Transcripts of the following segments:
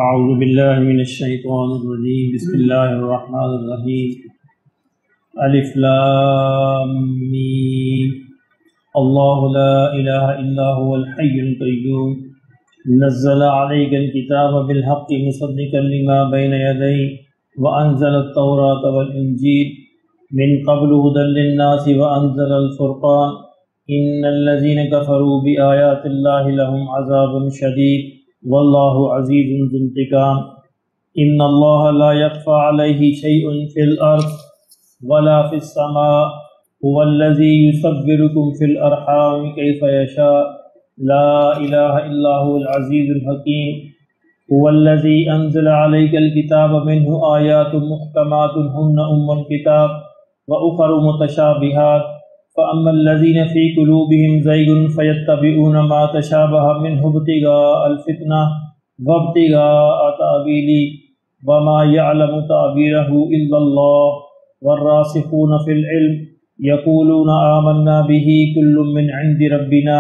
اعوذ باللہ من الشیطان الرجیم بسم اللہ الرحمن الرحیم الف لام میم اللہ لا الہ الا هو الحی القیوم نزل علیک الکتاب بالحق مصدقا لما بین یدیہ وانزل التوراة والانجیل من قبل هدى للناس وانزل الفرقان ان الذین کفروا بآیات اللہ لهم عذاب شدید واللہ عزیز ذو انتقام ان اللہ لا يخفى علیہ شیء فی الارض ولا فی السماء هو الذی یصورکم فی الارحام کیف یشاء لا الہ الا هو العزیز الحکیم هو الذی انزل علیک الکتاب منہ آیات محکمات ہن الکتاب واخر متشابہات فأما الذين في قلوبهم زيغ فيتبعون ما تشابه منه ابتغاء الفتنة وابتغاء تأويله وما يعلم تأويله إلا الله والراسخون في العلم يقولون آمنا به كل من عند ربنا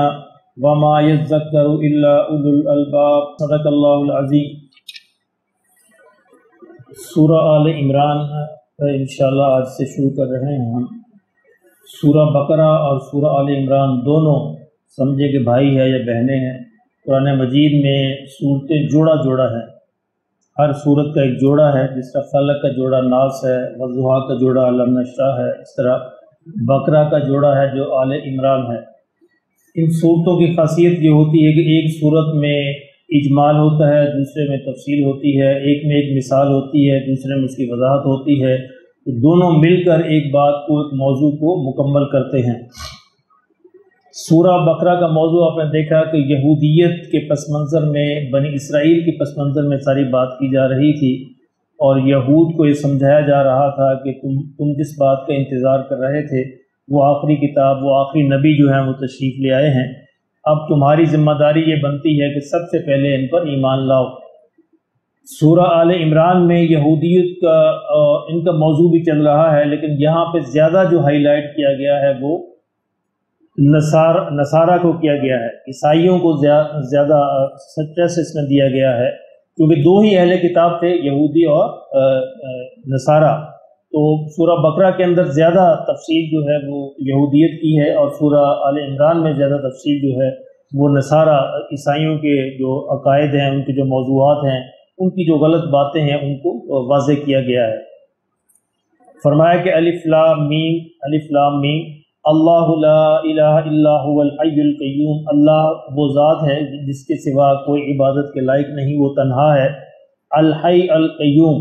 وما يذكر إلا أولو الألباب صدق الله العظيم۔ سورہ آل عمران انشاءاللہ آج سے شروع کر رہے ہیں ہم۔ سورہ بقرہ اور سورہ آل عمران دونوں سمجھے کہ بھائی ہے یا بہنیں ہیں۔ قرآن مجید میں صورتیں جوڑا جوڑا ہے، ہر صورت کا ایک جوڑا ہے، جس طرح فلق کا جوڑا ناس ہے، والضحیٰ کا جوڑا علم نشرح ہے، اس طرح بقرہ کا جوڑا ہے جو آل عمران ہے۔ ان صورتوں کی خاصیت یہ ہوتی ہے کہ ایک صورت میں اجمال ہوتا ہے، دوسرے میں تفصیل ہوتی ہے، ایک میں ایک مثال ہوتی ہے، دوسرے میں اس کی وضاحت ہوتی ہے، دونوں مل کر ایک بات کو، ایک موضوع کو مکمل کرتے ہیں۔ سورہ بقرہ کا موضوع آپ نے دیکھا کہ یہودیت کے پس منظر میں، بنی اسرائیل کے پس منظر میں ساری بات کی جا رہی تھی، اور یہود کو یہ سمجھایا جا رہا تھا کہ تم جس بات کا انتظار کر رہے تھے وہ آخری کتاب، وہ آخری نبی جو ہیں وہ تشریف لے آئے ہیں، اب تمہاری ذمہ داری یہ بنتی ہے کہ سب سے پہلے ان پر ایمان لاؤ۔ سورہ آل عمران میں یہودیت کا ان کا موضوع بھی چل رہا ہے، لیکن یہاں پہ زیادہ جو ہائی لائٹ کیا گیا ہے وہ نصارہ کو کیا گیا ہے، عیسائیوں کو زیادہ سٹریس اس میں دیا گیا ہے، کیونکہ دو ہی اہل کتاب تھے، یہودی اور نصارہ۔ تو سورہ بقرہ کے اندر زیادہ تفصیل جو ہے وہ یہودیت کی ہے، اور سورہ آل عمران میں زیادہ تفصیل جو ہے وہ نصارہ، عیسائیوں کے جو عقائد ہیں، ان کے جو موضوعات ہیں، ان کی جو غلط باتیں ہیں ان کو واضح کیا گیا ہے۔ فرمایا کہ الف لام میم اللہ لا الہ الا هو الحی القیوم، اللہ وہ ذات ہے جس کے سوا کوئی عبادت کے لائق نہیں، وہ تنہا ہے۔ الحی القیوم،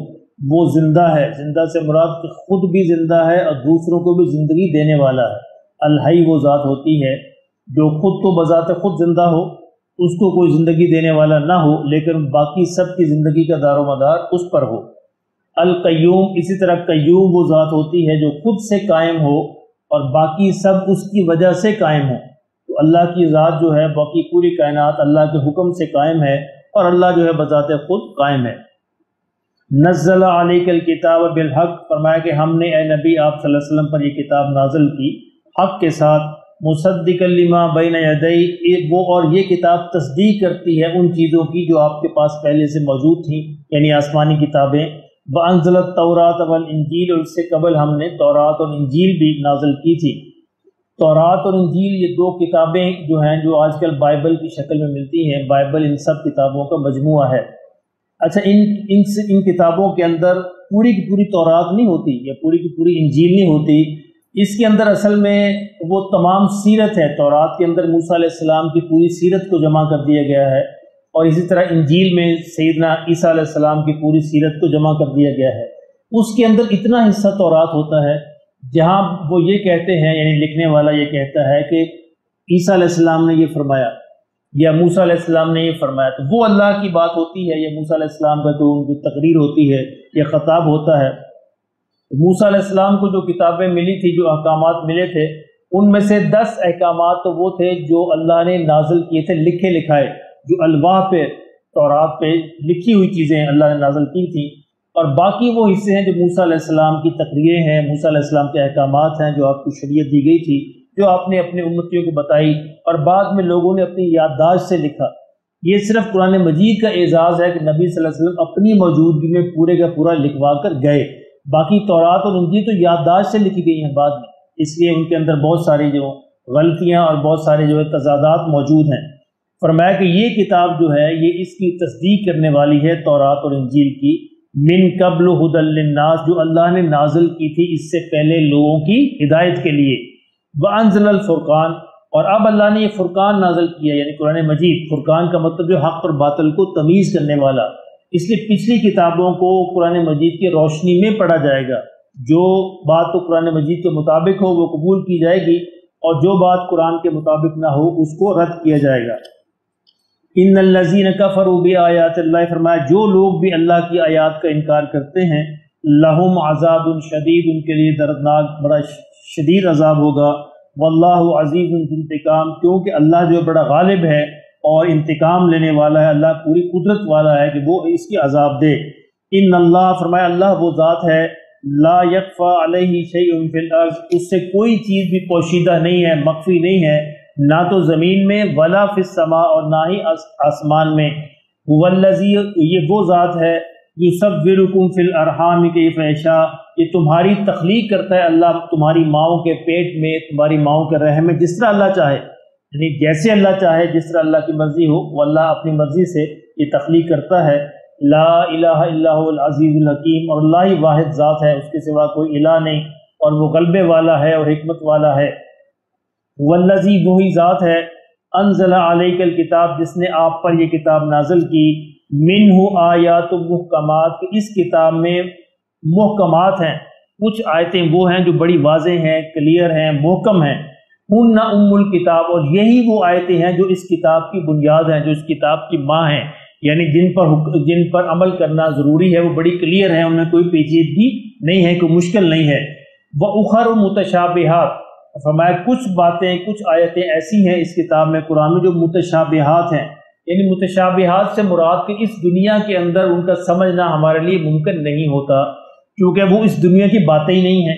وہ زندہ ہے، زندہ سے مراد کہ خود بھی زندہ ہے اور دوسروں کو بھی زندگی دینے والا ہے۔ الحی وہ ذات ہوتی ہے جو خود تو بذات خود زندہ ہو، اس کو کوئی زندگی دینے والا نہ ہو، لیکن باقی سب کی زندگی کا دار و مدار اس پر ہو۔ القیوم، اسی طرح قیوم وہ ذات ہوتی ہے جو خود سے قائم ہو اور باقی سب اس کی وجہ سے قائم ہو۔ تو اللہ کی ذات جو ہے، باقی پوری کائنات اللہ کے حکم سے قائم ہے، اور اللہ جو ہے بذات خود قائم ہے۔ نزل علیک الکتاب بالحق، فرمایا کہ ہم نے اے نبی آپ صلی اللہ علیہ وسلم پر یہ کتاب نازل کی حق کے ساتھ، مصدقا لما بین یدیہ، وہ اور یہ کتاب تصدیق کرتی ہے ان چیزوں کی جو آپ کے پاس پہلے سے موجود تھیں، یعنی آسمانی کتابیں۔ وانزل التوراۃ والانجیل، اور اس سے قبل ہم نے تورات اور انجیل بھی نازل کی تھی۔ تورات اور انجیل یہ دو کتابیں جو ہیں، جو آج کل بائبل کی شکل میں ملتی ہیں، بائبل ان سب کتابوں کا مجموعہ ہے۔ اچھا، ان کتابوں کے اندر پوری کی پوری تورات نہیں ہوتی، یا پوری کی پوری انجیل نہیں ہوتی، اس کے اندر اصل میں وہ تمام سیرت ہے۔ تورات کے اندر موسیٰ علیہ السلام کی پوری سیرت کو جمع کر دیا گیا ہے، اور اسی طرح انجیل میں سیدنا عیسیٰ علیہ السلام کی پوری سیرت کو جمع کر دیا گیا ہے۔ اس کے اندر اتنا حصہ تورات ہوتا ہے جہاں وہ یہ کہتے ہیں، یعنی لکھنے والا یہ کہتا ہے کہ عیسیٰ علیہ السلام نے یہ فرمایا یا موسیٰ علیہ السلام نے یہ فرمایا، تو وہ اللہ کی بات ہوتی ہے، یا موسیٰ علیہ السلام کا جو ان کی تقریر ہوتی ہے یا خطاب ہوتا ہے۔ موسیٰ علیہ السلام کو جو کتابیں ملی تھی، جو احکامات ملے تھے، ان میں سے 10 احکامات تو وہ تھے جو اللہ نے نازل کیے تھے، لکھے لکھائے، جو الواح پہ، تورات پہ لکھی ہوئی چیزیں اللہ نے نازل کی تھیں، اور باقی وہ حصے ہیں جو موسیٰ علیہ السلام کی تقریریں ہیں، موسیٰ علیہ السلام کے احکامات ہیں، جو آپ کو شریعت دی گئی تھی، جو آپ نے اپنے امتیوں کو بتائی، اور بعد میں لوگوں نے اپنی یادداشت سے لکھا۔ یہ صرف قرآن مجید کا اعزاز ہے کہ نبی صلی اللہ علیہ وسلم اپنی موجودگی میں پورے کا پورا لکھوا کر گئے، باقی تورات اور انجیل تو یادداشت سے لکھی گئی ہیں بعد میں، اس لیے ان کے اندر بہت ساری جو غلطیاں اور بہت سارے جو تضادات موجود ہیں۔ فرمایا کہ یہ کتاب جو ہے یہ اس کی تصدیق کرنے والی ہے تورات اور انجیل کی، من قبل ھدی للناس، جو اللہ نے نازل کی تھی اس سے پہلے لوگوں کی ہدایت کے لیے، وانزل الفرقان، اور اب اللہ نے یہ فرقان نازل کیا یعنی قرآن مجید۔ فرقان کا مطلب جو حق اور باطل کو تمیز کرنے والا، اس لیے پچھلی کتابوں کو قرآن مجید کی روشنی میں پڑھا جائے گا، جو بات تو قرآن مجید کے مطابق ہو وہ قبول کی جائے گی، اور جو بات قرآن کے مطابق نہ ہو اس کو رد کیا جائے گا۔ ان الذین کفروا بآیات اللہ، فرمایا جو لوگ بھی اللہ کی آیات کا انکار کرتے ہیں، لہم عذاب شدید، ان کے لیے دردناک بڑا شدید عذاب ہوگا، واللہ عزیز ذو انتقام، کیونکہ اللہ جو بڑا غالب ہے اور انتقام لینے والا ہے، اللہ پوری قدرت والا ہے کہ وہ اس کی عذاب دے۔ ان اللہ، فرمایا اللہ وہ ذات ہے، لا یخفی علیہ شیء فی الارض، اس سے کوئی چیز بھی پوشیدہ نہیں ہے، مخفی نہیں ہے، نہ تو زمین میں ولا فی السماء، اور نہ ہی آسمان میں۔ هو الذی، یہ وہ ذات ہے، یصورکم فی الارحام کیف یشاء، یہ تمہاری تخلیق کرتا ہے اللہ تمہاری ماؤں کے پیٹ میں، تمہاری ماؤں کے رحم میں، جس طرح اللہ چاہے، یعنی جیسے اللہ چاہے، جس طرح اللہ کی مرضی ہو، وہ اللہ اپنی مرضی سے یہ تخلیق کرتا ہے۔ لا الہ الا هو العزیز الحکیم، اور اللہ ہی واحد ذات ہے، اس کے سوا کوئی الہ نہیں، اور وہ غلبے والا ہے اور حکمت والا ہے۔ والذی، وہی ذات ہے، انزل علیک الکتاب، جس نے آپ پر یہ کتاب نازل کی، منہ آیات محکمات، کہ اس کتاب میں محکمات ہیں، کچھ آیتیں وہ ہیں جو بڑی واضح ہیں، کلیئر ہیں، محکم ہیں، ہن ام الکتاب، اور یہی وہ آیتیں ہیں جو اس کتاب کی بنیاد ہیں، جو اس کتاب کی ماں ہیں، یعنی جن پر عمل کرنا ضروری ہے، وہ بڑی کلیئر ہیں، ان میں کوئی پیچیدگی نہیں ہے، کوئی مشکل نہیں ہے۔ وَأُخَرُ مُتَشَابِهَاتٌ، فرمایا کچھ باتیں، کچھ آیتیں ایسی ہیں اس کتاب میں، قرآن میں، جو متشابہات ہیں، یعنی متشابہات سے مراد کہ اس دنیا کے اندر ان کا سمجھنا ہمارے لیے ممکن نہیں ہوتا، کیونکہ وہ اس دنیا کی باتیں ہی نہیں ہیں،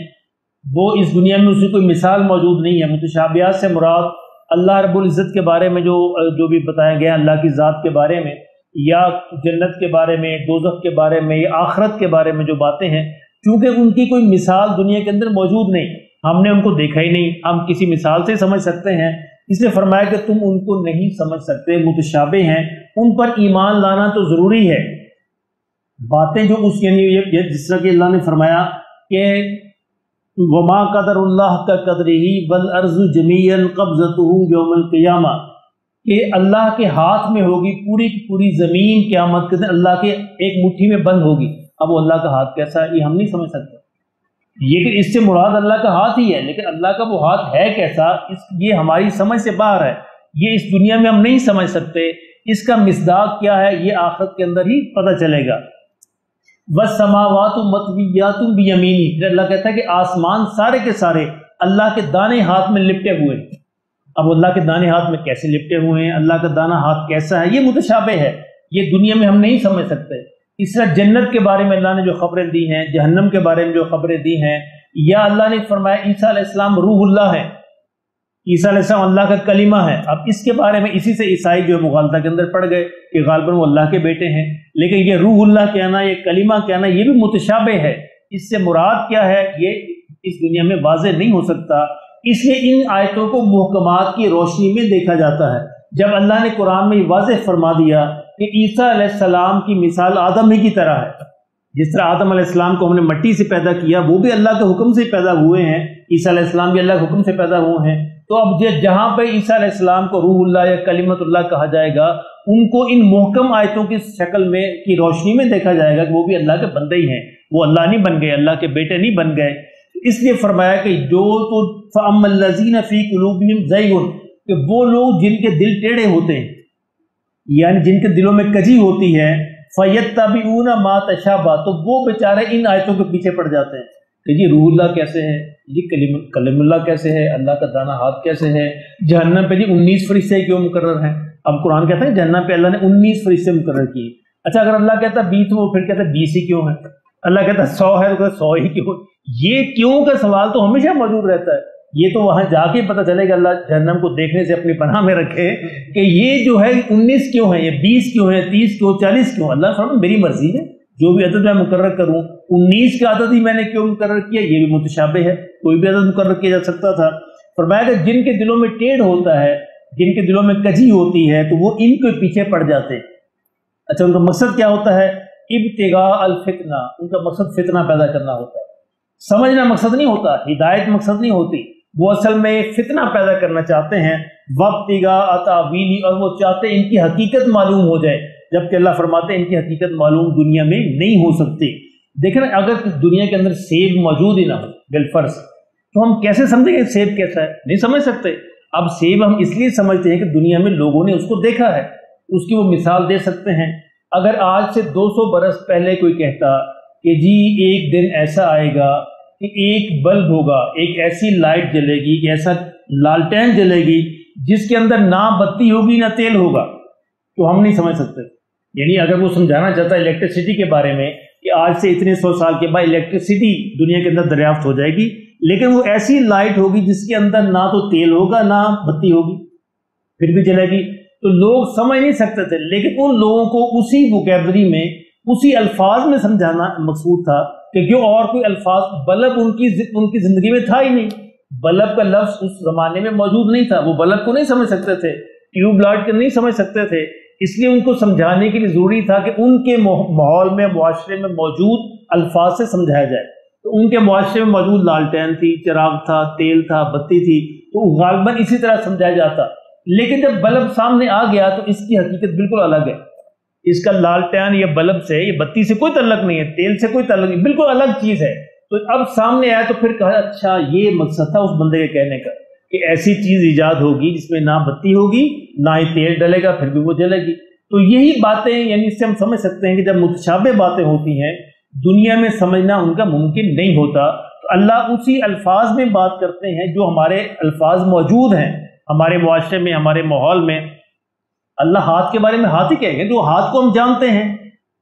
وہ اس دنیا میں اس کی کوئی مثال موجود نہیں ہے۔ متشابہات سے مراد اللہ رب العزت کے بارے میں جو بھی بتایا گیا اللہ کی ذات کے بارے میں، یا جنت کے بارے میں، دوزخ کے بارے میں، یا آخرت کے بارے میں جو باتیں ہیں، کیونکہ ان کی کوئی مثال دنیا کے اندر موجود نہیں، ہم نے ان کو دیکھا ہی نہیں، ہم کسی مثال سے سمجھ سکتے ہیں، اس لیے فرمایا کہ تم ان کو نہیں سمجھ سکتے، متشابہ ہیں، ان پر ایمان لانا تو ضروری ہے۔ باتیں جو اس یعنی جس طرح کہ اللہ نے فرمایا کہ وما قدر اللہ کا قدرہ والارض جمیعا قبضتہ یوم القیامہ، کہ اللہ کے ہاتھ میں ہوگی پوری کی پوری زمین، قیامت کے دن اللہ کے ایک مٹھی میں بند ہوگی۔ اب وہ اللہ کا ہاتھ کیسا ہے یہ ہم نہیں سمجھ سکتے، یہ کہ اس سے مراد اللہ کا ہاتھ ہی ہے، لیکن اللہ کا وہ ہاتھ ہے کیسا، یہ ہماری سمجھ سے باہر ہے، یہ اس دنیا میں ہم نہیں سمجھ سکتے، اس کا مصداق کیا ہے یہ آخرت کے اندر ہی پتہ چلے گا۔ والسماوات مطویات بیمینہ، پھر اللہ کہتا ہے کہ آسمان سارے کے سارے اللہ کے دانے ہاتھ میں لپٹے ہوئے ہیں۔ اب اللہ کے دانے ہاتھ میں کیسے لپٹے ہوئے ہیں، اللہ کا دانا ہاتھ کیسا ہے، یہ متشابہ ہے، یہ دنیا میں ہم نہیں سمجھ سکتے۔ اس طرح جنت کے بارے میں اللہ نے جو خبریں دی ہیں، جہنم کے بارے میں جو خبریں دی ہیں، یا اللہ نے فرمایا عیسیٰ علیہ السلام روح اللہ ہے، عیسیٰ علیہ السلام اللہ کا کلمہ ہے۔ اب اس کے بارے میں اسی سے عیسائی جو مغالطہ کے اندر پڑ گئے کہ غالباً وہ اللہ کے بیٹے ہیں، لیکن یہ روح اللہ کہنا، یہ کلمہ کہنا، یہ بھی متشابہ ہے، اس سے مراد کیا ہے یہ اس دنیا میں واضح نہیں ہو سکتا۔ اس لیے ان آیتوں کو محکمات کی روشنی میں دیکھا جاتا ہے۔ جب اللہ نے قرآن میں یہ واضح فرما دیا کہ عیسیٰ علیہ السلام کی مثال آدم ہی کی طرح ہے، جس طرح آدم علیہ السلام کو ہم نے مٹی سے پیدا کیا، وہ بھی اللہ کے حکم سے پیدا ہوئے ہیں، عیسیٰ علیہ السلام بھی اللہ کے حکم سے پیدا ہوئے ہیں، تو اب جہاں پہ عیسیٰ علیہ السلام کو روح اللہ یا کلمت اللہ کہا جائے گا، ان کو ان محکم آیتوں کی شکل میں کی روشنی میں دیکھا جائے گا کہ وہ بھی اللہ کے بندے ہی ہیں، وہ اللہ نہیں بن گئے، اللہ کے بیٹے نہیں بن گئے۔ اس لیے فرمایا کہ جو تو فَأَمَّا الَّذِينَ فِي قُلُوبِهِمْ زَيْغٌ، کہ وہ لوگ جن کے دل ٹیڑھے ہوتے ہیں، یعنی جن کے دلوں میں کجی ہوتی ہے، فَيَتَّبِعُونَ مَا تَشَابَهَ، تو وہ بیچارے ان آیتوں کے پیچھے پڑ جاتے ہیں کہ یہ روح اللہ کیسے ہے، یہ کلم اللہ کیسے ہے، اللہ کا دانا ہاتھ کیسے ہے، جہنم پہ 19 فرشتے کیوں مقرر ہیں۔ اب قرآن کہتا ہے جہنم پہ اللہ نے 19 فرشتے مقرر کیے، اچھا اگر اللہ کہتا ہے 20 وہ پھر کہتا ہے 20 ہی کیوں ہے، اللہ کہتا ہے 100 ہے تو 100 ہی کیوں، یہ کیوں کا سوال تو ہمیشہ موجود رہتا ہے، یہ تو وہاں جا کے پتہ چلے گا، اللہ جہنم کو دیکھنے سے اپنی پناہ میں رکھے کہ یہ جو ہے 19 کیوں ہے، یہ 20 کیوں ہے، 30 کیوں، 40 کیوں؟ اللہ فرماتا میری مرضی ہے، جو بھی عدد میں مقرر کروں، 19 کا عدد ہی میں نے کیوں مقرر کیا؟ یہ بھی متشابہ ہے، کوئی بھی عدد مقرر کیا جا سکتا تھا۔ فرمایا کہ جن کے دلوں میں ٹیڑھ ہوتا ہے، جن کے دلوں میں کجی ہوتی ہے، تو وہ ان کے پیچھے پڑ جاتے۔ اچھا، ان کا مقصد کیا ہوتا ہے؟ ابتغاء الفتنہ، ان کا مقصد فتنہ پیدا کرنا ہوتا ہے، سمجھنا مقصد نہیں ہوتا، ہدایت مقصد نہیں ہوتی، وہ اصل میں فتنہ پیدا کرنا چاہتے ہیں۔ وابتغاء تاویلہ، اور وہ چاہتے ہیں ان کی حقیقت معلوم ہو جائے، جبکہ اللہ فرماتے ہیں ان کی حقیقت معلوم دنیا میں نہیں ہو سکتی۔ دیکھیں نا، اگر دنیا کے اندر سیب موجود ہی نہ ہو بالفرض، تو ہم کیسے سمجھیں گے سیب کیسا ہے؟ نہیں سمجھ سکتے۔ اب سیب ہم اس لیے سمجھتے ہیں کہ دنیا میں لوگوں نے اس کو دیکھا ہے، اس کی وہ مثال دے سکتے ہیں۔ اگر آج سے 200 برس پہلے کوئی کہتا کہ جی ایک دن ایسا آئے گا کہ ایک بلب ہوگا، ایک ایسی لائٹ جلے گی، ایک ایسا لالٹین جلے گی جس کے اندر نہ بتی ہوگی نہ تیل ہوگا، تو ہم نہیں سمجھ سکتے۔ یعنی اگر وہ سمجھانا چاہتا ہے الیکٹریسٹی کے بارے میں کہ آج سے اتنے 100 سال کے بعد الیکٹریسٹی دنیا کے اندر دریافت ہو جائے گی، لیکن وہ ایسی لائٹ ہوگی جس کے اندر نہ تو تیل ہوگا نہ بتی ہوگی، پھر بھی جلے گی، تو لوگ سمجھ نہیں سکتے تھے۔ لیکن ان لوگوں کو اسی ووکیبلری میں، اسی الفاظ میں سمجھانا مقصود تھا کہ جو اور کوئی الفاظ، بلب ان کی زندگی میں تھا ہی نہیں، بلب کا لفظ اس زمانے میں موجود نہیں تھا، وہ بلب کو نہیں سمجھ سکتے تھے، ٹیوب لائٹ کو نہیں سمجھ سکتے تھے، اس لیے ان کو سمجھانے کے لیے ضروری تھا کہ ان کے ماحول میں، معاشرے میں موجود الفاظ سے سمجھایا جائے۔ تو ان کے معاشرے میں موجود لالٹین تھی، چراغ تھا، تیل تھا، بتی تھی، تو غالباً اسی طرح سمجھایا جاتا۔ لیکن جب بلب سامنے آ گیا تو اس کی حقیقت بالکل الگ ہے، اس کا لالٹین یا بلب سے، یہ بتی سے کوئی تعلق نہیں ہے، تیل سے کوئی تعلق نہیں، بالکل الگ چیز ہے۔ تو اب سامنے آیا تو پھر کہا اچھا یہ مقصد تھا اس بندے کے کہنے کا کہ ایسی چیز ایجاد ہوگی جس میں نہ بتی ہوگی نہ ہی تیل ڈلے گا، پھر بھی وہ جلے گی۔ تو یہی باتیں، یعنی اس سے ہم سمجھ سکتے ہیں کہ جب متشابہ باتیں ہوتی ہیں دنیا میں سمجھنا ان کا ممکن نہیں ہوتا، تو اللہ اسی الفاظ میں بات کرتے ہیں جو ہمارے الفاظ موجود ہیں ہمارے معاشرے میں، ہمارے ماحول میں۔ اللہ ہاتھ کے بارے میں ہاتھ ہی کہیں گے، جو ہاتھ کو ہم جانتے ہیں،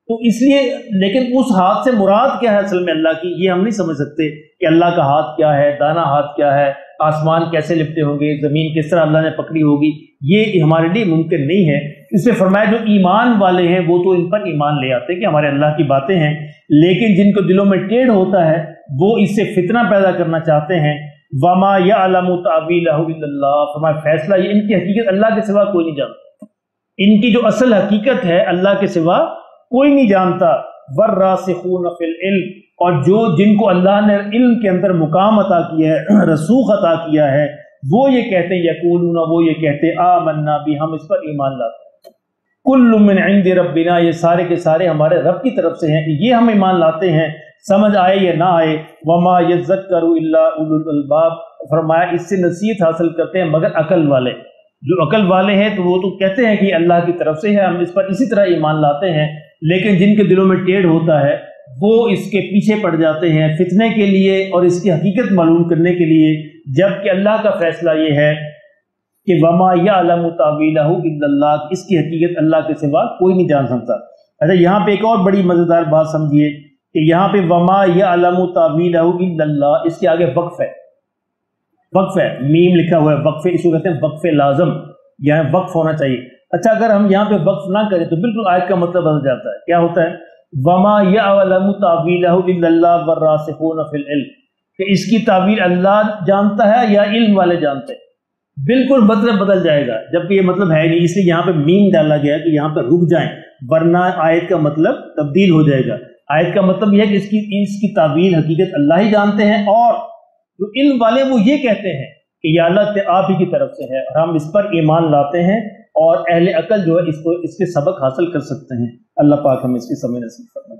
تو اس لیے، لیکن اس ہاتھ سے مراد کیا ہے اصل میں اللہ کی، یہ ہم نہیں سمجھ سکتے کہ اللہ کا ہاتھ کیا ہے، دانا ہاتھ کیا ہے، آسمان کیسے لپٹے ہوں گے، زمین کس طرح اللہ نے پکڑی ہوگی، یہ ہمارے لیے ممکن نہیں ہے۔ اس لیے فرمایا جو ایمان والے ہیں وہ تو ان پر ایمان لے آتے ہیں کہ ہمارے اللہ کی باتیں ہیں، لیکن جن کو دلوں میں ٹیڑھ ہوتا ہے وہ اس سے فتنہ پیدا کرنا چاہتے ہیں۔ وما یعلم تاویلہ الا اللہ، فرمایا فیصلہ یہ، ان کی حقیقت اللہ کے سوا کوئی نہیں جانتا، ان کی جو اصل حقیقت ہے اللہ کے سوا کوئی نہیں جانتا۔ والراسخون فی العلم، اور جن کو اللہ نے علم کے اندر مقام عطا کیا ہے، رسوخ عطا کیا ہے، وہ یہ کہتے ہیں، یقولون، وہ یہ کہتے ہیں، آمنا بھی، ہم اس پر ایمان لاتے ہیں، کل من عند ربنا، یہ سارے کے سارے ہمارے رب کی طرف سے ہیں، یہ ہم ایمان لاتے ہیں، سمجھ آئے یا نہ آئے۔ وما یذکر الا اولو الالباب، فرمایا اس سے نصیحت حاصل کرتے ہیں مگر عقل والے، جو عقل والے ہیں تو وہ تو کہتے ہیں کہ یہ اللہ کی طرف سے ہے، ہم اس پر اسی طرح ایمان لاتے ہیں، لیکن جن کے دلوں میں ٹیڑھ ہوتا ہے وہ اس کے پیچھے پڑ جاتے ہیں فتنے کے لیے اور اس کی حقیقت معلوم کرنے کے لیے، جبکہ اللہ کا فیصلہ یہ ہے کہ وما یعلم تاویلہ الا اللہ، اس کی حقیقت اللہ کے سوا کوئی نہیں جان سکتا۔ اچھا، یہاں پہ ایک اور بڑی مزیدار بات سمجھیے کہ یہاں پہ وما یعلم تاویلہ الا اللہ، اس کے آگے وقف ہے، وقف ہے، میم لکھا ہوا ہے، وقف، اس کو کہتے ہیں وقف لازم، یہاں وقف ہونا چاہیے۔ اچھا، اگر ہم یہاں پہ وقف نہ کریں تو بالکل آیت کا مطلب بدل جاتا ہے، کیا ہوتا ہے؟ وما یعلم تاویلہ الا اللہ والراسخون فی العلم، کہ اس کی تعویل اللہ جانتا ہے یا علم والے جانتے ہیں، بالکل مطلب بدل جائے گا، جبکہ یہ مطلب ہے نہیں، اس لیے یہاں پہ میم ڈالا گیا کہ یہاں پہ رک جائیں ورنہ آیت کا مطلب تبدیل ہو جائے گا۔ آیت کا مطلب یہ ہے کہ اس کی تعویل حقیقت اللہ ہی جانتے ہیں، اور جو علم والے وہ یہ کہتے ہیں کہ یا اللہ آپ ہی کی طرف سے ہے اور ہم اس پر ایمان لاتے ہیں، اور اہل عقل جو ہے اس کے سبق حاصل کر سکتے ہیں۔ اللہ پاک ہمیں اس کی سمجھ نصیب فرمائے۔